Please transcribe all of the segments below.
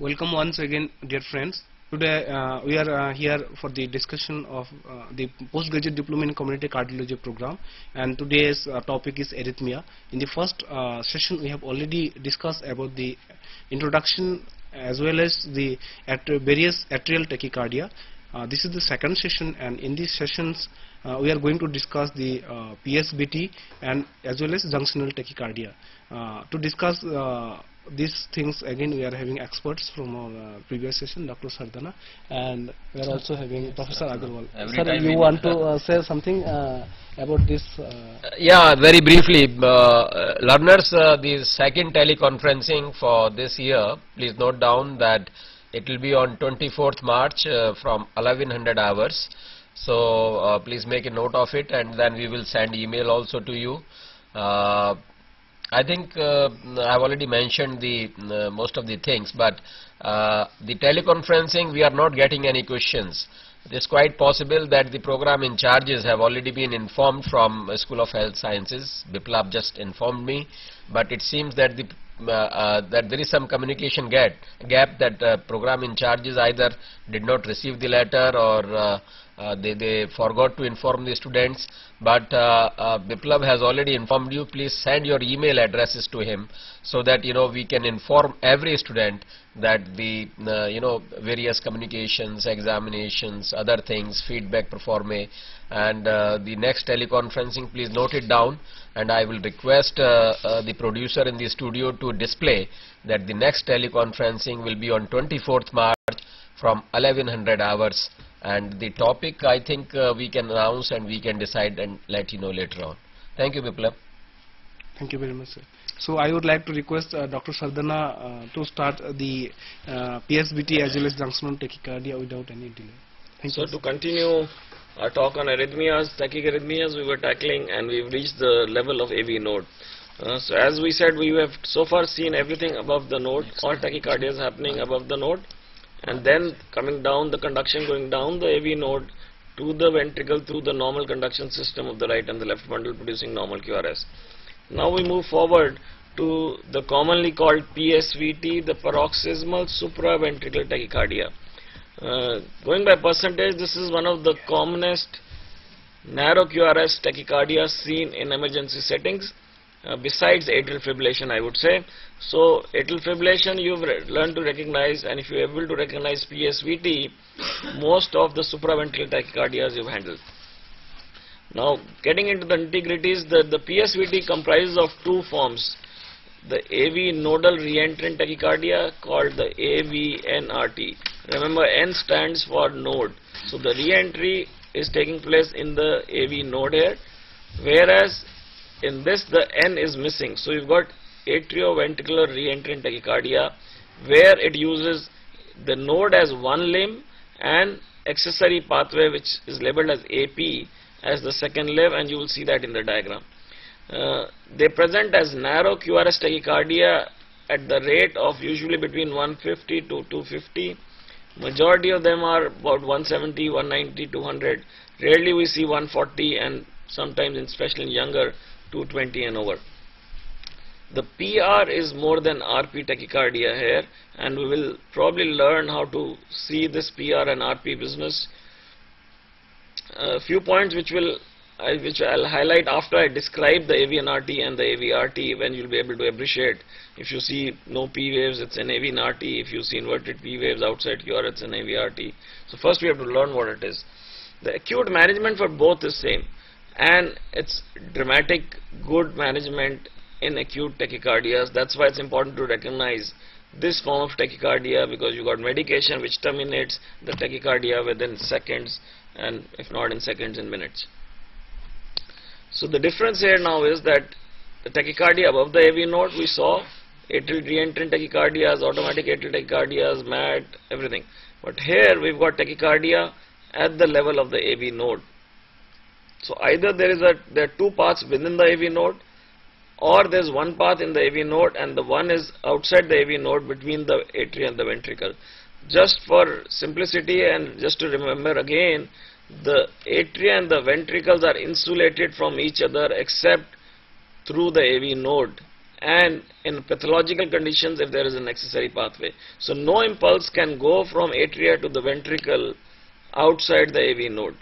Welcome once again, dear friends. Today we are here for the discussion of the postgraduate diploma in community cardiology program, and today's topic is arrhythmia. In the first session we have already discussed about the introduction as well as the various atrial tachycardia. This is the second session, and in these sessions we are going to discuss the PSVT and as well as junctional tachycardia. To discuss these things again, we are having experts from our previous session, Dr. Sardana, and we are also having Professor Agarwal. Sir, you want to say something about this? Yeah, very briefly. Learners, the second teleconferencing for this year, please note down that it will be on 24th March from 1100 hours. So please make a note of it, and then we will send email also to you. I think I've already mentioned the most of the things, but the teleconferencing, we are not getting any questions. It is quite possible that the program in charges have already been informed from School of Health Sciences. Biplab just informed me, but it seems that the that there is some communication gap that program in charges either did not receive the letter or they forgot to inform the students. But Biplab has already informed you. Please send your email addresses to him so that we can inform every student that the various communications, examinations, other things, feedback performe, and the next teleconferencing, please note it down, and I will request the producer in the studio to display that the next teleconferencing will be on 24th March from 1100 hours. And the topic, I think we can announce and we can decide and let you know later on. Thank you, Biplab. Thank you very much, sir. So I would like to request Dr. Sardana to start the PSVT as well as junctional tachycardia without any delay. Thank you. So to continue our talk on arrhythmias, tachyarrhythmias we were tackling, and we've reached the level of AV node. So as we said, we have so far seen everything above the node. All tachycardia is happening above the node, and then coming down, the conduction going down the AV node to the ventricle through the normal conduction system of the right and the left bundle, producing normal QRS. Now we move forward to the commonly called PSVT, the paroxysmal supraventricular tachycardia. Going by percentage, this is one of the commonest narrow QRS tachycardia seen in emergency settings, besides atrial fibrillation, I would say. So atrial fibrillation you've learned to recognize, and if you're able to recognize PSVT, most of the supraventricular tachycardias you've handled. Now getting into the nitty-gritties, the PSVT comprises of two forms: the AV nodal re-entrant tachycardia called the AVNRT. Remember, N stands for node. So the re-entry is taking place in the AV node here, whereas in this the N is missing. So you've got atrioventricular re-entrant tachycardia, where it uses the node as one limb and accessory pathway, which is labeled as AP, as the second limb, and you will see that in the diagram. They present as narrow QRS tachycardia at the rate of usually between 150 to 250. Majority of them are about 170, 190, 200. Rarely we see 140, and sometimes, especially in younger, 220 and over. The PR is more than RP tachycardia here, and we will probably learn how to see this PR and RP business. A few points which I'll highlight after I describe the AVNRT and the AVRT, when you'll be able to appreciate. If you see no P waves, it's an AVNRT. If you see inverted P waves outside QR, it's an AVRT. So first we have to learn what it is. The acute management for both is same, and it's dramatic good management in acute tachycardias. That's why it's important to recognize this form of tachycardia, because you got medication which terminates the tachycardia within seconds, and if not in seconds, in minutes. So the difference here now is that the tachycardia above the AV node we saw, atrial re-entrant tachycardias, automatic atrial tachycardias, MAT, everything. But here we've got tachycardia at the level of the AV node. So either there are two paths within the AV node, or there's one path in the AV node and the one is outside the AV node between the atria and the ventricle. Just for simplicity and just to remember again, the atria and the ventricles are insulated from each other except through the AV node, and in pathological conditions if there is an accessory pathway. So no impulse can go from atria to the ventricle outside the AV node.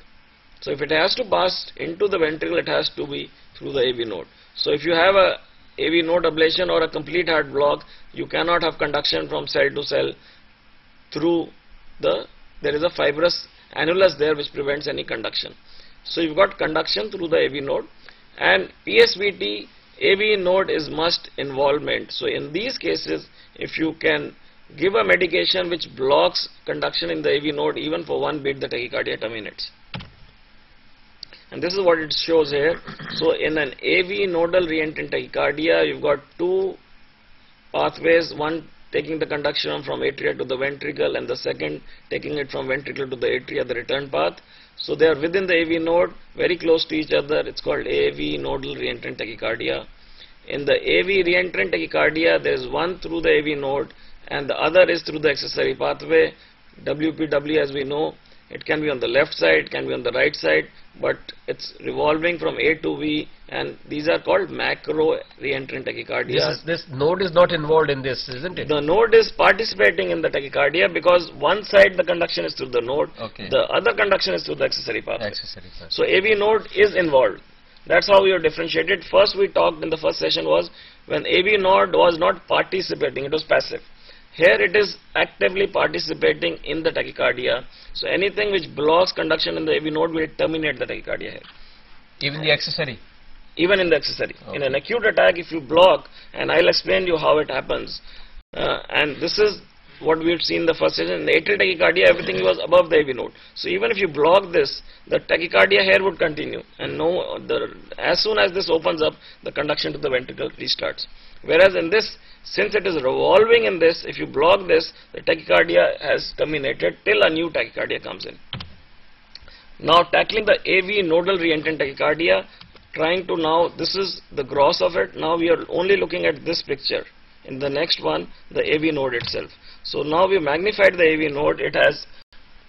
So if it has to pass into the ventricle, it has to be through the AV node. So if you have a AV node ablation or a complete heart block, you cannot have conduction from cell to cell through there is a fibrous annulus there which prevents any conduction. So you've got conduction through the AV node, and PSVT AV node is must involvement. So in these cases, if you can give a medication which blocks conduction in the AV node even for 1 beat, the tachycardia terminates. And this is what it shows here. So in an AV nodal re-entrant tachycardia, you've got 2 pathways, one taking the conduction from atria to the ventricle and the second taking it from ventricle to the atria, the return path. So they are within the AV node, very close to each other. It's called AV nodal re-entrant tachycardia. In the AV re-entrant tachycardia, there is one through the AV node and the other is through the accessory pathway. WPW, as we know, it can be on the left side, it can be on the right side, but it's revolving from A to V, and these are called macro re-entrant tachycardia. This node is not involved in this, isn't it? The node is participating in the tachycardia because one side the conduction is through the node, the other conduction is through the accessory pathway. So AV node is involved. That's how we are differentiated. First we talked in the first session was when AV node was not participating, it was passive. Here it is actively participating in the tachycardia. So anything which blocks conduction in the AV node will terminate the tachycardia here. Even the accessory? Even in the accessory. In an acute attack, if you block, and I'll explain you how it happens. And this is what we had seen in the first session. In the atrial tachycardia, everything was above the AV node. So even if you block this, the tachycardia here would continue. And as soon as this opens up, the conduction to the ventricle restarts. Whereas in this, since it is revolving in this, if you block this, the tachycardia has terminated till a new tachycardia comes in. Now tackling the AV nodal re-entrant tachycardia, trying to now, this is the gross of it. Now we are only looking at this picture. In the next one, the AV node itself. So now we magnified the AV node. It has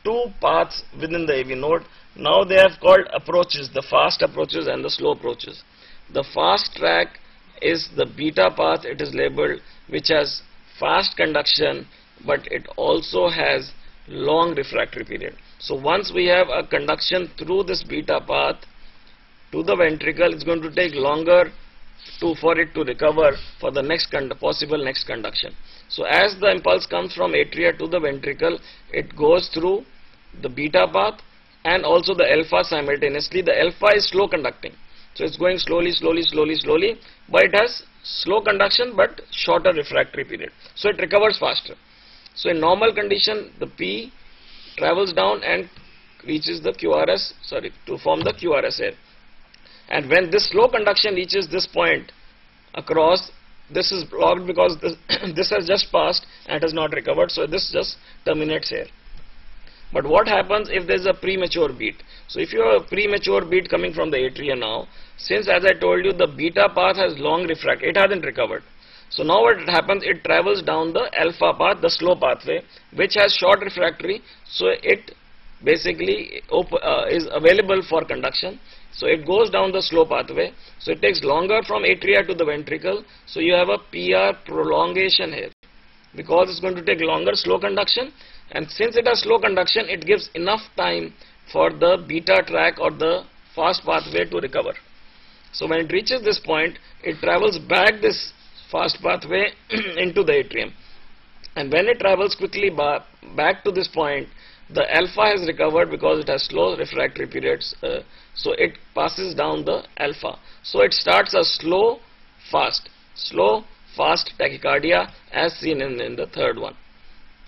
2 paths within the AV node. Now they have called approaches, the fast approaches and the slow approaches. The fast track is the beta path, it is labeled, which has fast conduction, but it also has long refractory period. So once we have a conduction through this beta path to the ventricle, it's going to take longer for it to recover for the next possible next conduction. So as the impulse comes from atria to the ventricle, it goes through the beta path and also the alpha simultaneously. The alpha is slow conducting. So it's going slowly, but it has slow conduction but shorter refractory period. So it recovers faster. So in normal condition, the P travels down and reaches the QRS, to form the QRS here. And when this slow conduction reaches this point across, this is blocked because this has just passed and has not recovered. So this just terminates here. But what happens if there is a premature beat? So if you have a premature beat coming from the atria now, since as I told you the beta path has long refractory, it hasn't recovered. So now what happens, it travels down the alpha path, the slow pathway, which has short refractory. So it basically is available for conduction. So it goes down the slow pathway. So it takes longer from atria to the ventricle. So you have a PR prolongation here because it's going to take longer slow conduction. And since it has slow conduction, it gives enough time for the beta track or the fast pathway to recover. So when it reaches this point, it travels back this fast pathway into the atrium. And when it travels quickly back to this point, the alpha has recovered because it has slow refractory periods. So it passes down the alpha. So it starts a slow, fast tachycardia as seen in the third one.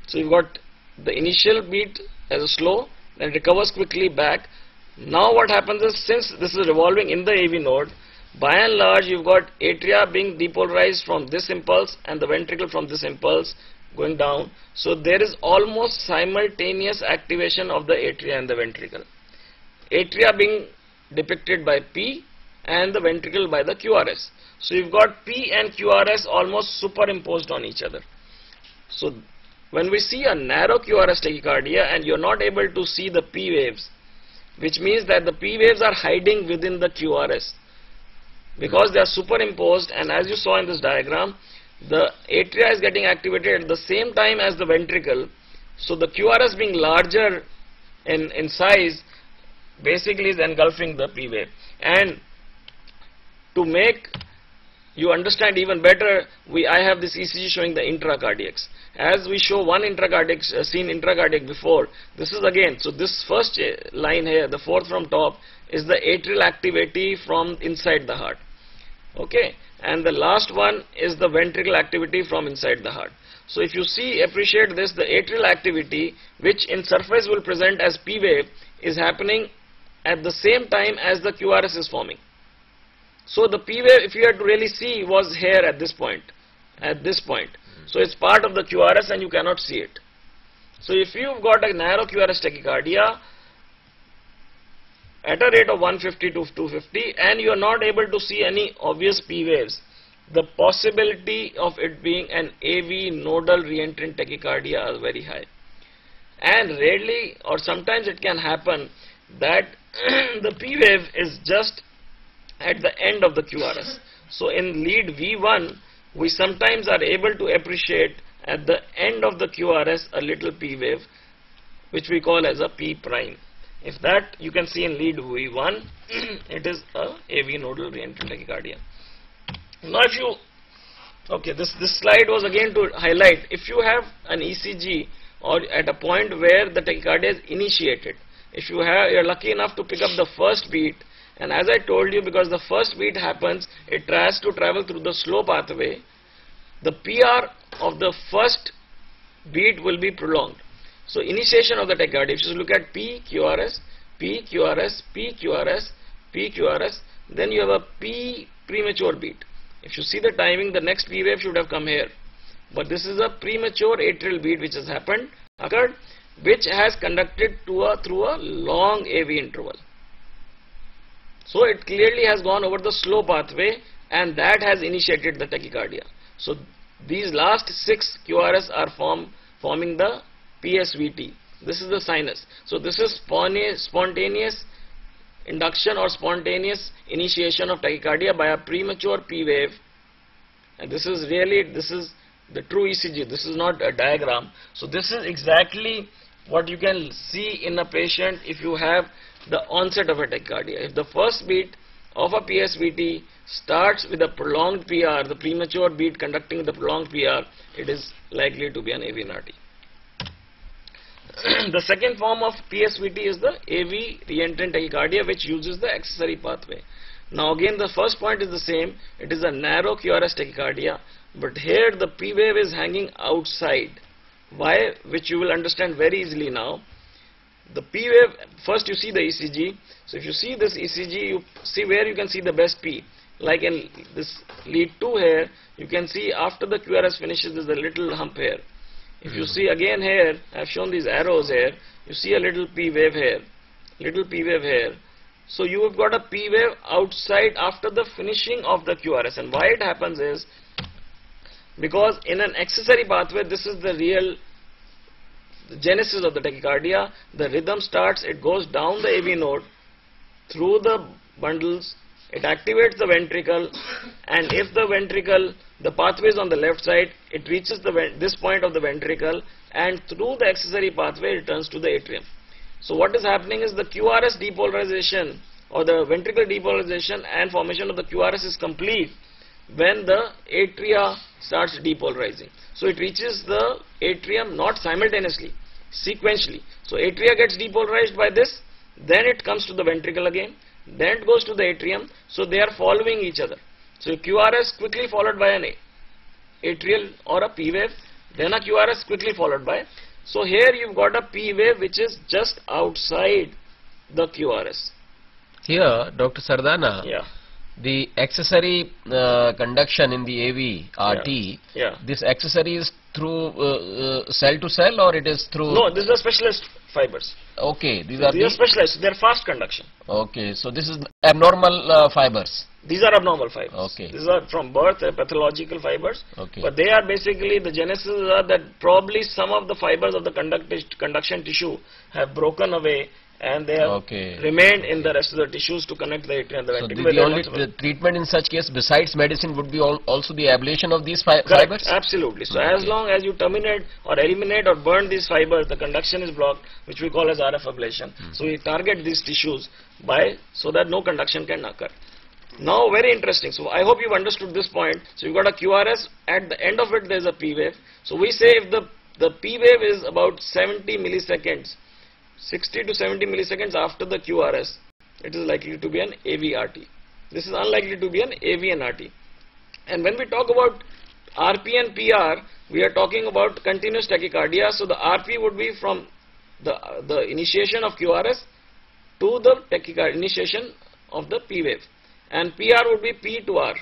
So you've got the initial beat as a slow, then it recovers quickly back. Now what happens is, since this is revolving in the AV node, by and large you've got atria being depolarized from this impulse and the ventricle from this impulse going down. So there is almost simultaneous activation of the atria and the ventricle. Atria being depicted by P and the ventricle by the QRS. So you've got P and QRS almost superimposed on each other. So when we see a narrow QRS tachycardia and you're not able to see the P waves, which means that the P waves are hiding within the QRS. because they are superimposed, and as you saw in this diagram, the atria is getting activated at the same time as the ventricle. So the QRS being larger in size basically is engulfing the P wave. And to make you understand even better, I have this ECG showing the intracardiacs. As we show one intracardiac, seen intracardiac before, this is again, so this first line here, the fourth from top, is the atrial activity from inside the heart. Okay, and the last one is the ventricular activity from inside the heart. So if you appreciate this, the atrial activity, which in surface will present as P wave, is happening at the same time as the QRS is forming. So the P wave, if you had to really see, was here at this point, So it's part of the QRS and you cannot see it. So if you've got a narrow QRS tachycardia at a rate of 150 to 250 and you are not able to see any obvious P waves, the possibility of it being an AV nodal re-entrant tachycardia is very high. And rarely or sometimes it can happen that the P wave is just at the end of the QRS. So in lead V1, we sometimes are able to appreciate at the end of the QRS a little P wave, which we call as a P prime. If that you can see in lead V1, it is a AV nodal re-entrant tachycardia. Now if you, okay, this slide was again to highlight, if you have an ECG or at a point where the tachycardia is initiated, if you're lucky enough to pick up the first beat, and as I told you, because the first beat happens, it tries to travel through the slow pathway, the PR of the first beat will be prolonged. So initiation of the tachycardia, if you look at P, QRS, P, QRS, P, QRS, P, QRS, then you have a P premature beat. If you see the timing, the next P wave should have come here. But this is a premature atrial beat which has occurred, which has conducted through a long AV interval. So it clearly has gone over the slow pathway and that has initiated the tachycardia. So these last 6 QRS are forming the PSVT. This is the sinus. So this is spontaneous induction or spontaneous initiation of tachycardia by a premature P wave. And this is the true ECG. This is not a diagram. So this is exactly what you can see in a patient if you have the onset of a tachycardia. If the first beat of a PSVT starts with a prolonged PR, the premature beat conducting the prolonged PR, it is likely to be an AV NRT. The second form of PSVT is the AV re-entrant tachycardia, which uses the accessory pathway. Now again, the first point is the same. It is a narrow QRS tachycardia, but here the P wave is hanging outside. Why? Which you will understand very easily now. The P wave, first you see the ECG. So if you see this ECG, you see where you can see the best P. Like in this lead 2 here, you can see after the QRS finishes, there's a little hump here. If you see again here, I've shown these arrows here, you see a little P wave here, So you have got a P wave outside after the finishing of the QRS. And why it happens is, because in an accessory pathway, this is the real genesis of the tachycardia. The rhythm starts, it goes down the AV node through the bundles, it activates the ventricle, and if the ventricle, the pathway is on the left side, it reaches this point of the ventricle, and through the accessory pathway returns to the atrium. So what is happening is the QRS depolarization or the ventricular depolarization and formation of the QRS is complete when the atria starts depolarizing. So it reaches the atrium not simultaneously, sequentially. So atria gets depolarized by this, then it comes to the ventricle again, then it goes to the atrium. So they are following each other. So QRS quickly followed by an atrial or a P wave, then a QRS quickly followed by. So here you've got a P wave which is just outside the QRS. Here, Dr. Sardana, Yeah. the accessory conduction in the AV RT, Yeah. this accessory is through cell to cell, or it is through? No, this is a specialized fibers. Okay, these These are are specialized. They are fast conduction. Okay, so this is abnormal fibers. These are abnormal fibers. Okay. These are from birth, pathological fibers. Okay. But they are basically, the genesis are that probably some of the fibers of the conduction tissue have broken away and they have remained in the rest of the tissues to connect the atrium and the So ventricle. the treatment in such case besides medicine would be also the ablation of these fibers? Absolutely. So as long as you terminate or eliminate or burn these fibers, the conduction is blocked, which we call as RF ablation. So we target these tissues so that no conduction can occur. Now very interesting. So I hope you've understood this point. So you've got a QRS, at the end of it there is a P wave. So we say if the P wave is about 70 milliseconds, 60 to 70 milliseconds after the QRS, it is likely to be an AVRT. This is unlikely to be an AVNRT. And when we talk about RP and PR, we are talking about continuous tachycardia. So the RP would be from the initiation of QRS to the tachycardia, initiation of the P wave. And PR would be P to R.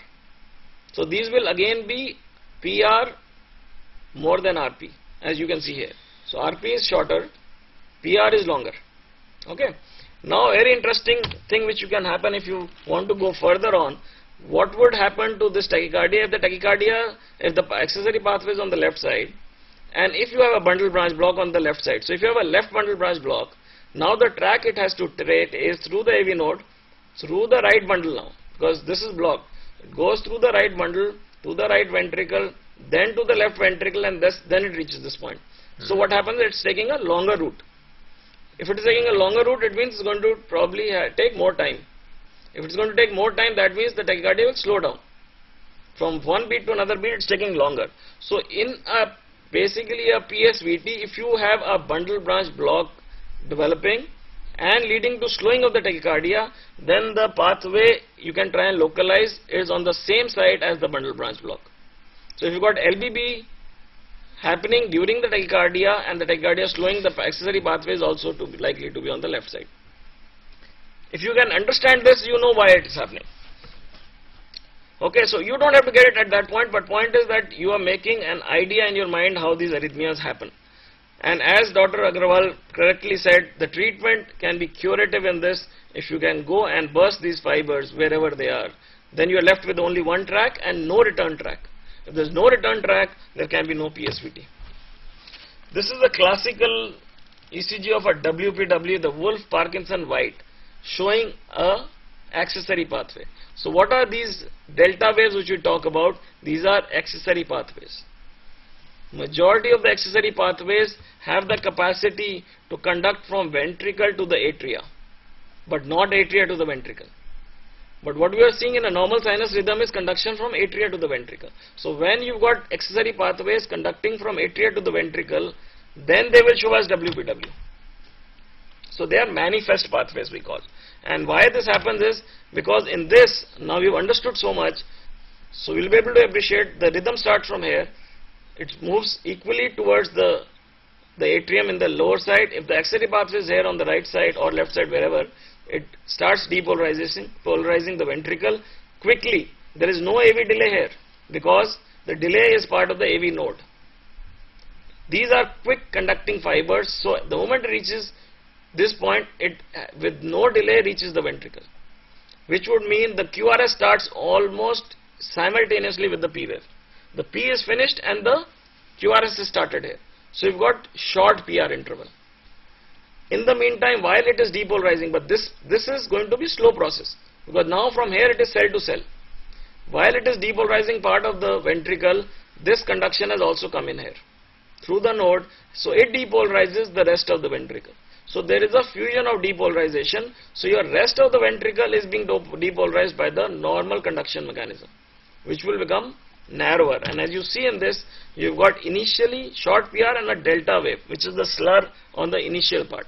So these will again be PR more than RP, as you can see here. So RP is shorter, PR is longer. Okay. Now very interesting thing which can happen if you want to go further on. What would happen to this tachycardia if the accessory pathway is on the left side, and if you have a bundle branch block on the left side. So if you have a left bundle branch block, now the track it has to treat is through the AV node, through the right bundle now, because this is blocked. It goes through the right bundle, to the right ventricle, then to the left ventricle, and then it reaches this point. So what happens? It's taking a longer route. If it is taking a longer route, it means it's going to probably take more time. If it's going to take more time, that means the tachycardia will slow down. From one beat to another beat, it's taking longer. So in basically a PSVT, if you have a bundle branch block developing and leading to slowing of the tachycardia, then the pathway you can try and localize is on the same side as the bundle branch block. So if you got LBB happening during the tachycardia and the tachycardia slowing, the accessory pathway is also likely to be on the left side. If you can understand this, you know why it is happening. Okay, so you don't have to get it at that point, but point is that you are making an idea in your mind how these arrhythmias happen. And as Dr. Agrawal correctly said, the treatment can be curative in this. If you can go and burst these fibers wherever they are, then you are left with only one track and no return track. If there is no return track, there can be no PSVT. This is a classical ECG of a WPW, the Wolff-Parkinson-White, showing a accessory pathway. So what are these delta waves which we talk about? These are accessory pathways. Majority of the accessory pathways have the capacity to conduct from ventricle to the atria, but not atria to the ventricle. But what we are seeing in a normal sinus rhythm is conduction from atria to the ventricle. So when you've got accessory pathways conducting from atria to the ventricle, then they will show as WPW. So they are manifest pathways, we call. And why this happens is because in this, now we've understood so much, so we'll be able to appreciate the rhythm starts from here. It moves equally towards the atrium in the lower side. If the accessory pathway is here on the right side or left side, wherever, it starts polarizing the ventricle quickly. There is no AV delay here because the delay is part of the AV node. These are quick conducting fibers, so the moment it reaches this point, it with no delay reaches the ventricle, which would mean the QRS starts almost simultaneously with the P wave. The P is finished and the QRS is started here. So you've got short PR interval. In the meantime, while it is depolarizing, but this is going to be slow process, because now from here it is cell to cell. While it is depolarizing part of the ventricle, this conduction has also come in here through the node, so it depolarizes the rest of the ventricle. So there is a fusion of depolarization, so your rest of the ventricle is being depolarized by the normal conduction mechanism, which will become narrower. And as you see in this, you've got initially short PR and a delta wave, which is the slur on the initial part,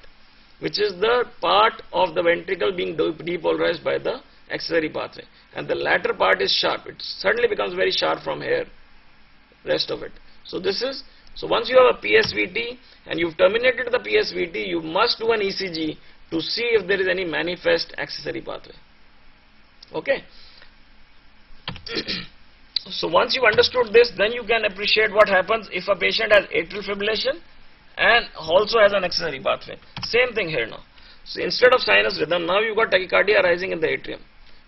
which is the part of the ventricle being depolarized by the accessory pathway. And the latter part is sharp. It suddenly becomes very sharp from here, rest of it. So this is, so once you have a PSVT and you've terminated the PSVT, you must do an ECG to see if there is any manifest accessory pathway. Okay. So once you understood this, then you can appreciate what happens if a patient has atrial fibrillation and also has an accessory pathway. Same thing here now. So instead of sinus rhythm, now you've got tachycardia arising in the atrium.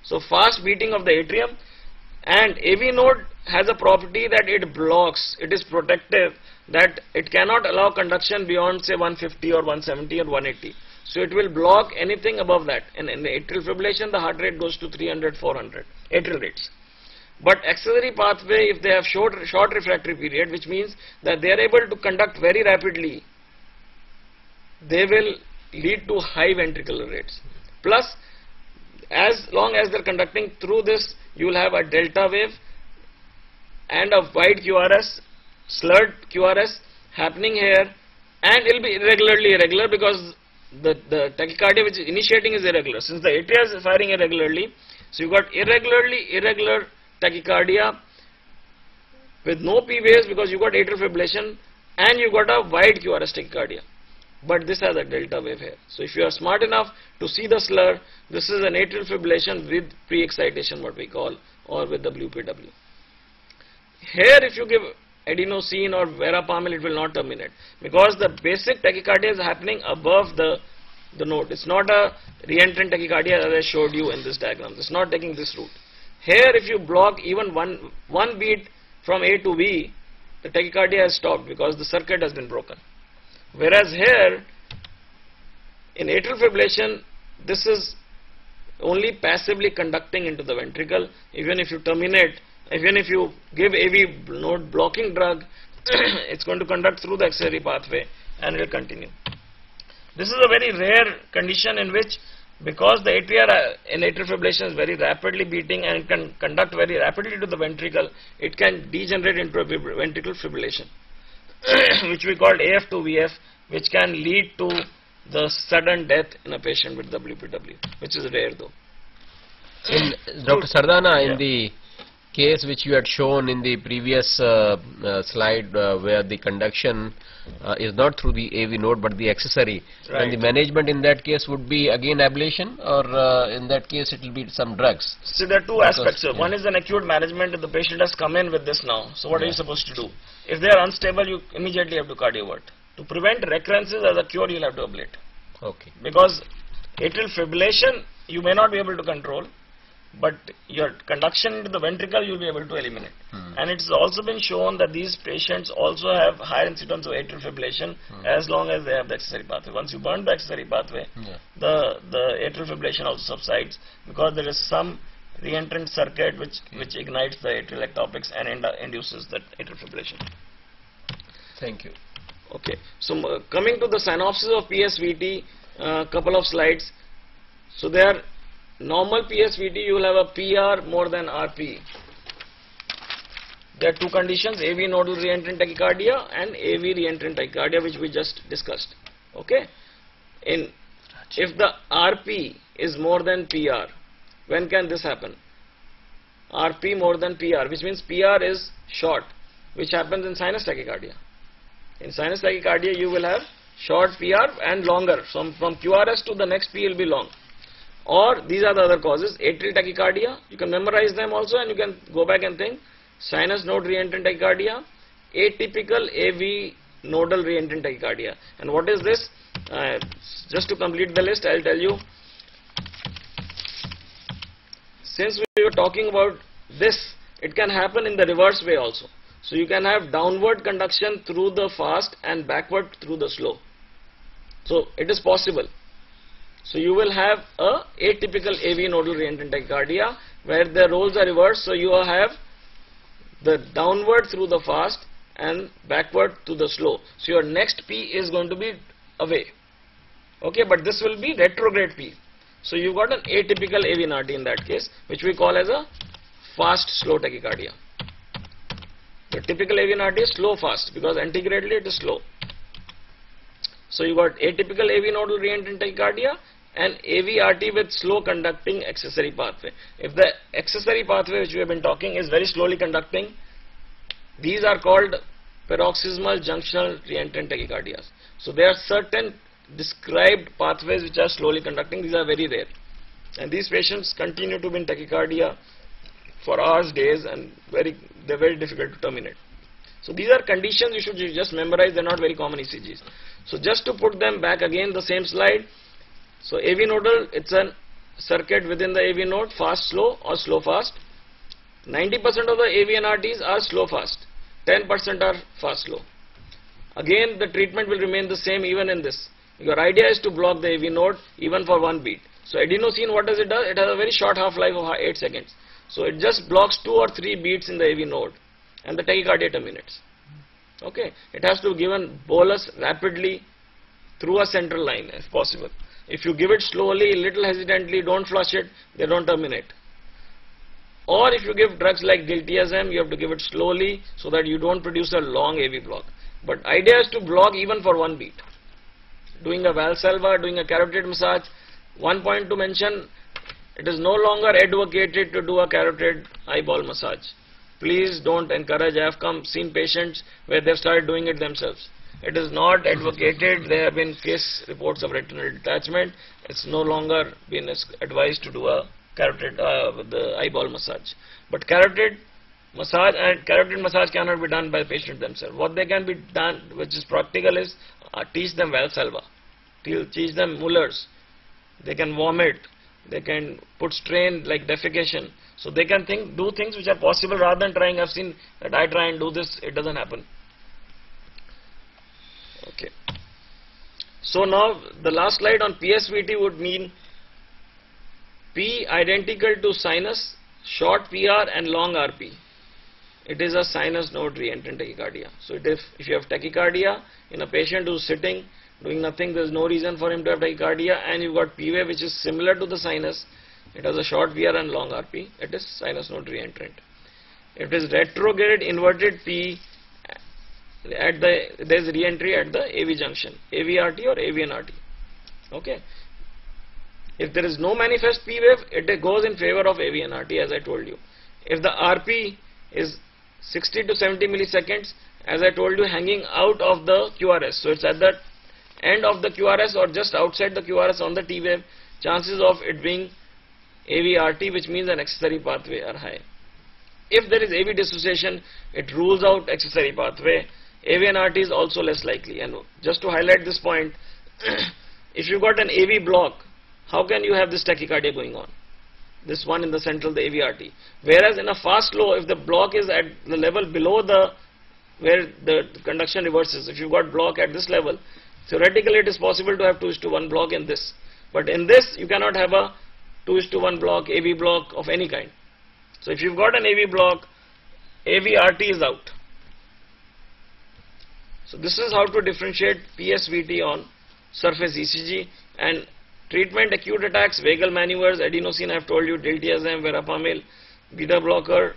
So fast beating of the atrium, and AV node has a property that it blocks, it is protective, that it cannot allow conduction beyond say 150 or 170 or 180. So it will block anything above that. And in the atrial fibrillation, the heart rate goes to 300, 400 atrial rates. But accessory pathway, if they have short refractory period, which means that they are able to conduct very rapidly, they will lead to high ventricular rates. Plus, as long as they are conducting through this, you will have a delta wave and a wide QRS, slurred QRS happening here, and it will be irregular because the tachycardia which is initiating is irregular. Since the atria is firing irregularly, so you got irregular tachycardia with no P waves because you got atrial fibrillation and you got a wide QRS tachycardia. But this has a delta wave here. So if you are smart enough to see the slur, this is an atrial fibrillation with pre-excitation, what we call, or with WPW. Here if you give adenosine or verapamil, it will not terminate because the basic tachycardia is happening above the node. It's not a re-entrant tachycardia as I showed you in this diagram. It's not taking this route. Here if you block even one beat from A to B, the tachycardia has stopped because the circuit has been broken. Whereas here in atrial fibrillation, this is only passively conducting into the ventricle. Even if you terminate, even if you give AV node blocking drug, it's going to conduct through the accessory pathway and it will continue. This is a very rare condition in which, because the atria in atrial fibrillation is very rapidly beating and can conduct very rapidly to the ventricle, it can degenerate into a ventricular fibrillation, which we call AF2VF, which can lead to the sudden death in a patient with WPW, which is rare though. In Dr. Sardana, in the case which you had shown in the previous slide where the conduction is not through the AV node but the accessory, and the management in that case would be again ablation, or in that case it will be some drugs? So there are two aspects. So one is an acute management. If the patient has come in with this now, so what are you supposed to do? If they are unstable, you immediately have to cardiovert. To prevent recurrences as a cure, you will have to ablate. Okay. Because atrial fibrillation you may not be able to control, but your conduction into the ventricle you will be able to eliminate. And it's also been shown that these patients also have higher incidence of atrial fibrillation as long as they have the accessory pathway. Once you burn the accessory pathway, the atrial fibrillation also subsides because there is some re-entrant circuit which ignites the atrial ectopics and induces that atrial fibrillation. Thank you. Okay, so coming to the synopsis of PSVT, couple of slides. So there, normal PSVT you will have a PR more than RP. There are two conditions, AV nodal re-entrant tachycardia and AV re-entrant tachycardia, which we just discussed. Okay, if the RP is more than PR, when can this happen? RP more than PR, which means PR is short, which happens in sinus tachycardia. In sinus tachycardia, you will have short PR and longer. So from QRS to the next P will be long. Or these are the other causes. Atrial tachycardia, you can memorize them also and you can go back and think. Sinus node re-entrant tachycardia, atypical AV nodal re-entrant tachycardia. And what is this? Just to complete the list, I will tell you. Since we were talking about this, it can happen in the reverse way also. So you can have downward conduction through the fast and backward through the slow. So it is possible. So you will have a atypical AV nodal re-entrant tachycardia where the roles are reversed. So you have the downward through the fast and backward to the slow. So your next P is going to be away. Okay, but this will be retrograde P. So you got an atypical AV NRT in that case, which we call as a fast slow tachycardia. The typical AV NRT is slow fast because antigradally it is slow. So you got atypical AV nodal re-entrant tachycardia and AV RT with slow conducting accessory pathway. If the accessory pathway which we have been talking is very slowly conducting, these are called paroxysmal junctional re-entrant tachycardias. So there are certain described pathways which are slowly conducting. These are very rare, and these patients continue to be in tachycardia for hours, days, and they're very difficult to terminate. So these are conditions you should just memorize. They're not very common ECGs. So just to put them back again, the same slide. So AV nodal, it's a circuit within the AV node, fast slow or slow fast. 90% of the AV NRTs are slow fast, 10% are fast slow. Again the treatment will remain the same even in this. Your idea is to block the AV node even for one beat. So adenosine, what does it do? It has a very short half-life of 8 seconds. So it just blocks 2 or 3 beats in the AV node and the tachycardia terminates. Okay, it has to be given bolus rapidly through a central line if possible. If you give it slowly, little hesitantly, don't flush it, they don't terminate. Or if you give drugs like diltiazem, you have to give it slowly so that you don't produce a long AV block. But idea is to block even for one beat. Doing a Valsalva, doing a carotid massage. One point to mention, it is no longer advocated to do a carotid eyeball massage. Please don't encourage. I have seen patients where they have started doing it themselves. It is not advocated. There have been case reports of retinal detachment. It's no longer been advised to do a carotid the eyeball massage. But carotid massage cannot be done by the patient themselves. What they can be done, which is practical, is teach them Valsalva, teach them Muller's. They can vomit, they can put strain like defecation. So they can do things which are possible rather than trying. I've seen that I try and do this, it doesn't happen. Okay. So now the last slide on PSVT would mean P identical to sinus, short PR and long RP. It is a sinus node re-entrant tachycardia. So if you have tachycardia in a patient who is sitting, doing nothing, there is no reason for him to have tachycardia, and you've got P wave which is similar to the sinus, it has a short PR and long RP, it is sinus node re-entrant. If it is retrograde inverted P, there is re-entry at the AV junction, AVRT or AVNRT. Okay. If there is no manifest P wave, it goes in favor of AVNRT, as I told you. If the RP is 60 to 70 milliseconds, as I told you, hanging out of the QRS, so it's at the end of the QRS or just outside the QRS on the T wave, chances of it being AVRT, which means an accessory pathway, are high. If there is AV dissociation, it rules out accessory pathway. AVNRT is also less likely. And just to highlight this point, if you got an AV block, how can you have this tachycardia going on? This one in the central, the AVRT. Whereas in a fast flow, if the block is at the level below where the conduction reverses, if you've got block at this level, theoretically it is possible to have 2:1 block in this. But in this, you cannot have a 2:1 block, AV block of any kind. So if you've got an AV block, AVRT is out. So this is how to differentiate PSVT on surface ECG. And treatment: acute attacks, vagal maneuvers, adenosine, I have told you, diltiazem, verapamil, beta blocker.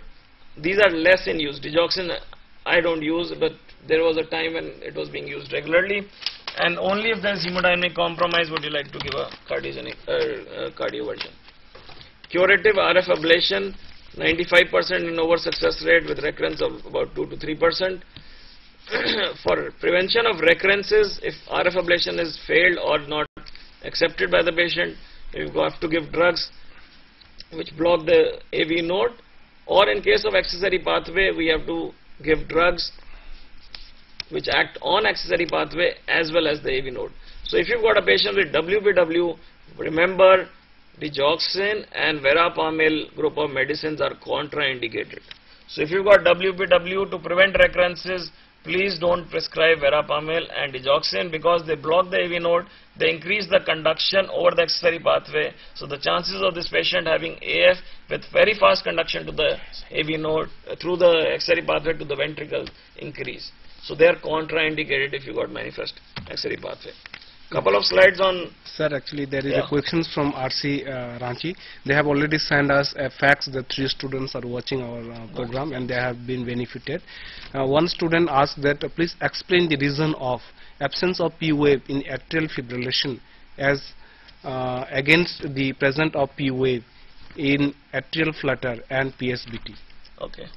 These are less in use. Digoxin I don't use, but there was a time when it was being used regularly. And only if there is hemodynamic compromise would you like to give a cardioversion. Curative RF ablation, 95% in over success rate with recurrence of about 2 to 3%. For prevention of recurrences, if RF ablation is failed or not accepted by the patient, you have to give drugs which block the AV node, or in case of accessory pathway, we have to give drugs which act on accessory pathway as well as the AV node. So if you've got a patient with WPW, remember digoxin and verapamil group of medicines are contraindicated. So if you've got WPW, to prevent recurrences, please don't prescribe verapamil and digoxin because they block the AV node, they increase the conduction over the accessory pathway. So the chances of this patient having AF with very fast conduction to the AV node through the accessory pathway to the ventricle increase. So they are contraindicated if you got manifest accessory pathway. Couple of slides on. Sir, actually there is a question from RC Ranchi. They have already sent us a fax that 3 students are watching our program and they have been benefited. One student asked that please explain the reason of absence of P wave in atrial fibrillation as against the presence of P wave in atrial flutter and PSVT. Okay.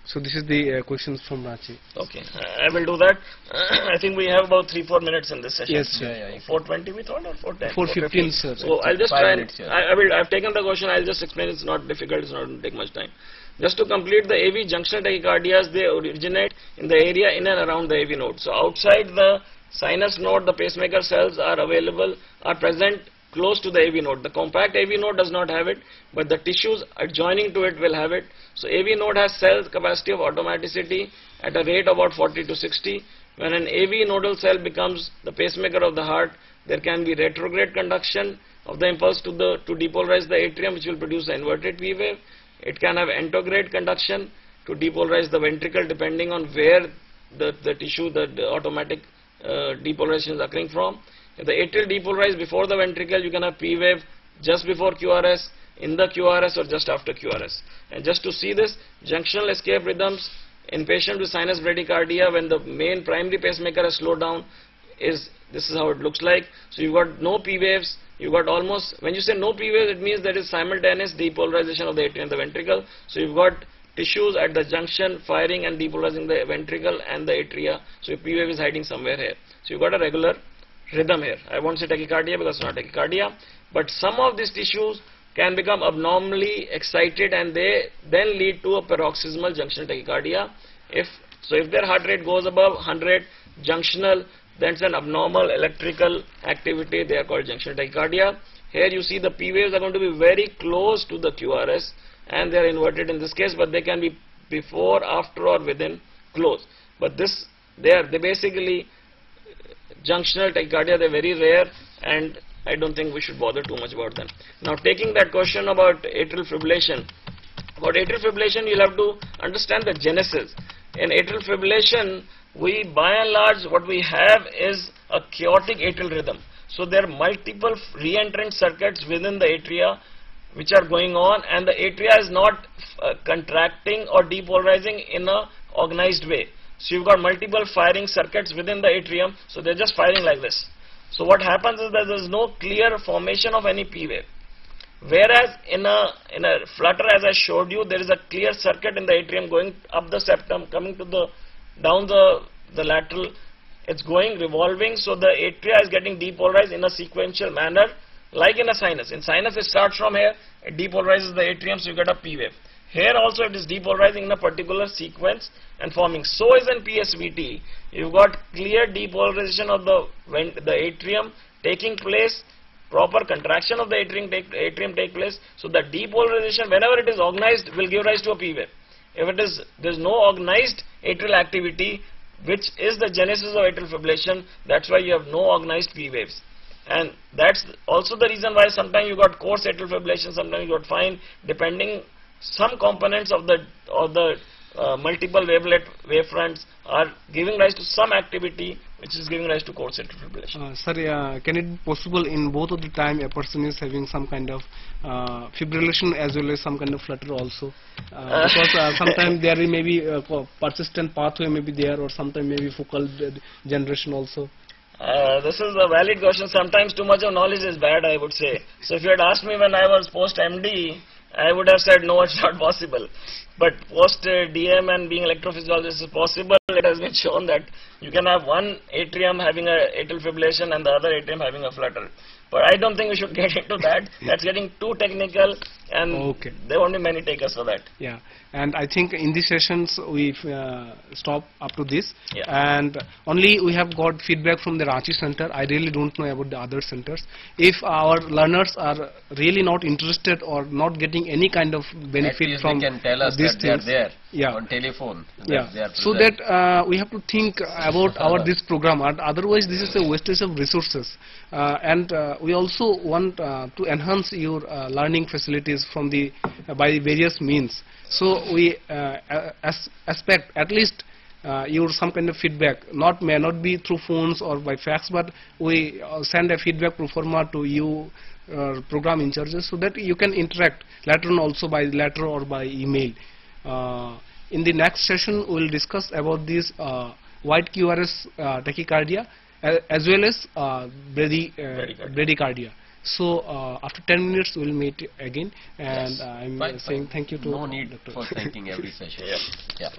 So this is the questions from Ranchi. Okay, I will do that. I think we have about 3-4 minutes in this session. Yes, sir. Yeah. 4:20 we thought, or 4:10? 4:15, sir. So I'll just try and I've taken the question. I'll just explain. It's not difficult. It's not going to take much time. Just to complete, the AV junction tachycardias, they originate in the area in and around the AV node. So outside the sinus node, the pacemaker cells are present close to the AV node. The compact AV node does not have it, but the tissues adjoining to it will have it. So AV node has cell capacity of automaticity at a rate of about 40 to 60. When an AV nodal cell becomes the pacemaker of the heart, There can be retrograde conduction of the impulse to depolarize the atrium, which will produce an inverted P wave. It can have anterograde conduction to depolarize the ventricle, depending on where the tissue, the automatic depolarization is occurring from. If the atrial depolarized before the ventricle, you can have P wave just before QRS, in the QRS, or just after QRS. And just to see this, junctional escape rhythms in patient with sinus bradycardia, when the main primary pacemaker has slowed down, this is how it looks like. So you've got no P waves, you've got almost, when you say no P waves, it means there is simultaneous depolarization of the atrium and the ventricle. So you've got tissues at the junction firing and depolarizing the ventricle and the atria. So your P wave is hiding somewhere here. So you've got a regular rhythm here. I won't say tachycardia because it's not tachycardia, but some of these tissues can become abnormally excited and they then lead to a paroxysmal junctional tachycardia. If their heart rate goes above 100 junctional, then it's an abnormal electrical activity. They are called junctional tachycardia. Here you see the P waves are going to be very close to the QRS and they are inverted in this case, but they can be before, after, or within close. But they basically junctional tachycardia, they're very rare, and I don't think we should bother too much about them. Now, taking that question about atrial fibrillation, you'll have to understand the genesis. In atrial fibrillation, by and large, what we have is a chaotic atrial rhythm. So there are multiple re-entrant circuits within the atria which are going on, and the atria is not contracting or depolarizing in a organized way. So you've got multiple firing circuits within the atrium, so they're just firing like this. So what happens is that there is no clear formation of any P wave. Whereas in a flutter, as I showed you, there is a clear circuit in the atrium going up the septum, coming to down the lateral. It's going, revolving, so the atria is getting depolarized in a sequential manner, like in a sinus. In sinus, it starts from here, it depolarizes the atrium, so you get a P wave. Here also it is depolarizing in a particular sequence and forming. So is in PSVT. You've got clear depolarization of the atrium taking place, proper contraction of the atrium take place. So the depolarization, whenever it is organized, will give rise to a P wave. If there is no organized atrial activity, which is the genesis of atrial fibrillation, that's why you have no organized P waves. And that's also the reason why sometimes you got coarse atrial fibrillation, sometimes you got fine, depending. Some components of the multiple wavelet wavefronts are giving rise to some activity which is giving rise to coarse atrial fibrillation. Sir, can it be possible in both of the time a person is having some kind of fibrillation as well as some kind of flutter also? Because sometimes there may be a persistent pathway may be there, or sometimes maybe focal generation also. This is a valid question. Sometimes too much of knowledge is bad, I would say. So if you had asked me when I was post-MD, I would have said no, it's not possible. But post-DM and being electrophysiologist is possible. It has been shown that you can have one atrium having a atrial fibrillation and the other atrium having a flutter. But I don't think we should get into that. That's getting too technical, and there won't be many takers for that. Yeah, and I think in these sessions we stop up to this. Yeah. And only we have got feedback from the Ranchi center. I really don't know about the other centers. If our learners are really not interested or not getting any kind of benefit from they can tell us these that they are things, there on telephone. Yeah, they are so that we have to think about this program. Otherwise, this is a wastage of resources. And we also want to enhance your learning facilities from by the various means. So we expect at least your some kind of feedback. May not be through phones or by fax, but we send a feedback pro forma to you, program in charges, so that you can interact later on also by letter or by email. In the next session, we will discuss about this white QRS tachycardia as well as bradycardia. So after 10 minutes, we will meet again, and I'm saying thank you to no need for thanking every session. Yeah.